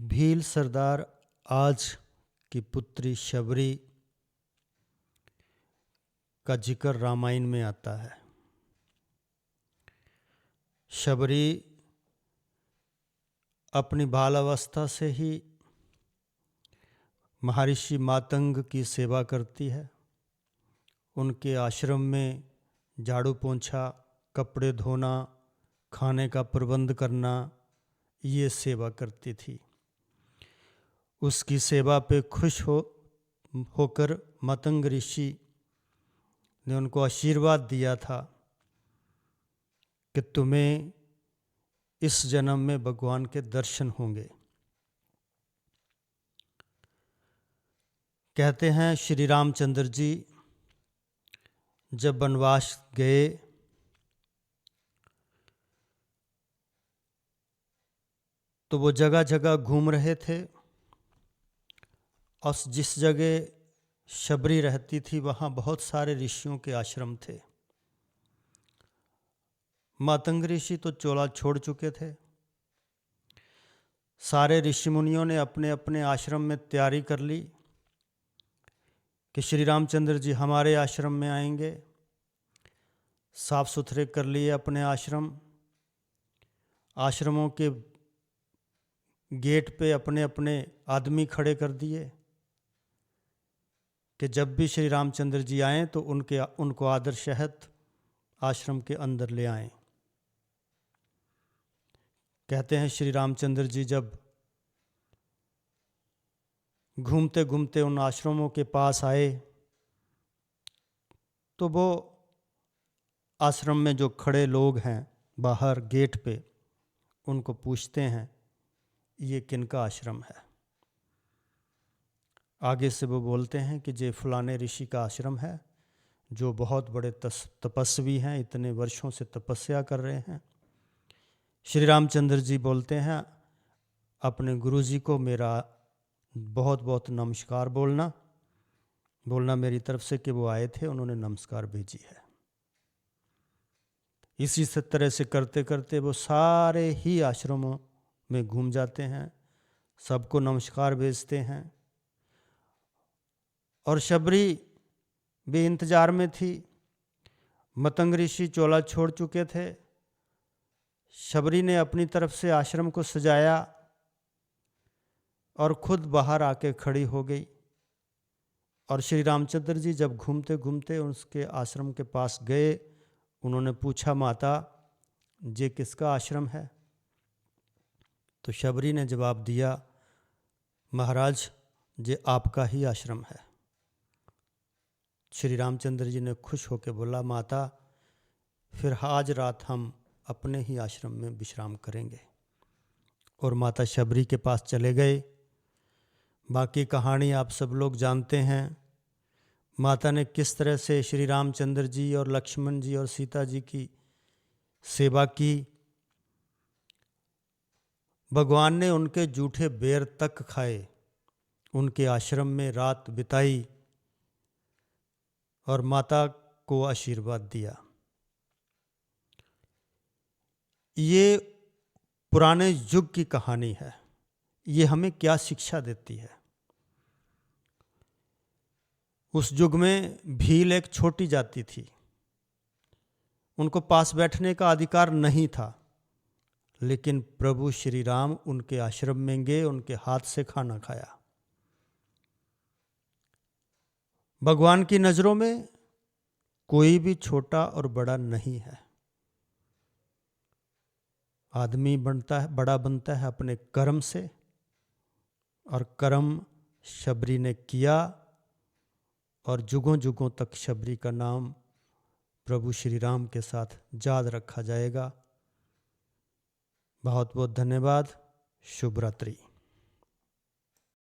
भील सरदार आज की पुत्री शबरी का जिक्र रामायण में आता है। शबरी अपनी बाल अवस्था से ही महर्षि मातंग की सेवा करती है। उनके आश्रम में झाड़ू पोंछा, कपड़े धोना, खाने का प्रबंध करना, ये सेवा करती थी। उसकी सेवा पे खुश होकर मातंग ऋषि ने उनको आशीर्वाद दिया था कि तुम्हें इस जन्म में भगवान के दर्शन होंगे। कहते हैं श्री रामचंद्र जी जब वनवास गए तो वो जगह जगह घूम रहे थे और जिस जगह शबरी रहती थी वहाँ बहुत सारे ऋषियों के आश्रम थे। मातंग ऋषि तो चोला छोड़ चुके थे। सारे ऋषि मुनियों ने अपने अपने आश्रम में तैयारी कर ली कि श्री रामचंद्र जी हमारे आश्रम में आएंगे। साफ सुथरे कर लिए अपने आश्रम। आश्रमों के गेट पे अपने अपने आदमी खड़े कर दिए कि जब भी श्री रामचंद्र जी आएं तो उनको आदर सहित आश्रम के अंदर ले आएं। कहते हैं श्री रामचंद्र जी जब घूमते घूमते उन आश्रमों के पास आए तो वो आश्रम में जो खड़े लोग हैं बाहर गेट पे उनको पूछते हैं ये किनका आश्रम है। आगे से वो बोलते हैं कि ये फलाने ऋषि का आश्रम है जो बहुत बड़े तपस्वी हैं, इतने वर्षों से तपस्या कर रहे हैं। श्री रामचंद्र जी बोलते हैं अपने गुरु जी को मेरा बहुत बहुत नमस्कार बोलना मेरी तरफ से कि वो आए थे, उन्होंने नमस्कार भेजी है। इसी तरह से करते करते वो सारे ही आश्रमों में घूम जाते हैं, सबको नमस्कार भेजते हैं। और शबरी भी इंतजार में थी। मातंग ऋषि चोला छोड़ चुके थे। शबरी ने अपनी तरफ से आश्रम को सजाया और खुद बाहर आके खड़ी हो गई। और श्री रामचंद्र जी जब घूमते घूमते उसके आश्रम के पास गए, उन्होंने पूछा माता ये किसका आश्रम है। तो शबरी ने जवाब दिया महाराज ये आपका ही आश्रम है। श्री रामचंद्र जी ने खुश होकर बोला माता फिर आज रात हम अपने ही आश्रम में विश्राम करेंगे। और माता शबरी के पास चले गए। बाकी कहानी आप सब लोग जानते हैं। माता ने किस तरह से श्री रामचंद्र जी और लक्ष्मण जी और सीता जी की सेवा की। भगवान ने उनके जूठे बेर तक खाए, उनके आश्रम में रात बिताई और माता को आशीर्वाद दिया। ये पुराने युग की कहानी है। ये हमें क्या शिक्षा देती है। उस युग में भील एक छोटी जाति थी, उनको पास बैठने का अधिकार नहीं था। लेकिन प्रभु श्री राम उनके आश्रम में गए, उनके हाथ से खाना खाया। भगवान की नजरों में कोई भी छोटा और बड़ा नहीं है। आदमी बड़ा बनता है अपने कर्म से, और कर्म शबरी ने किया और जुगों जुगों तक शबरी का नाम प्रभु श्री राम के साथ याद रखा जाएगा। बहुत बहुत धन्यवाद। शुभ रात्रि।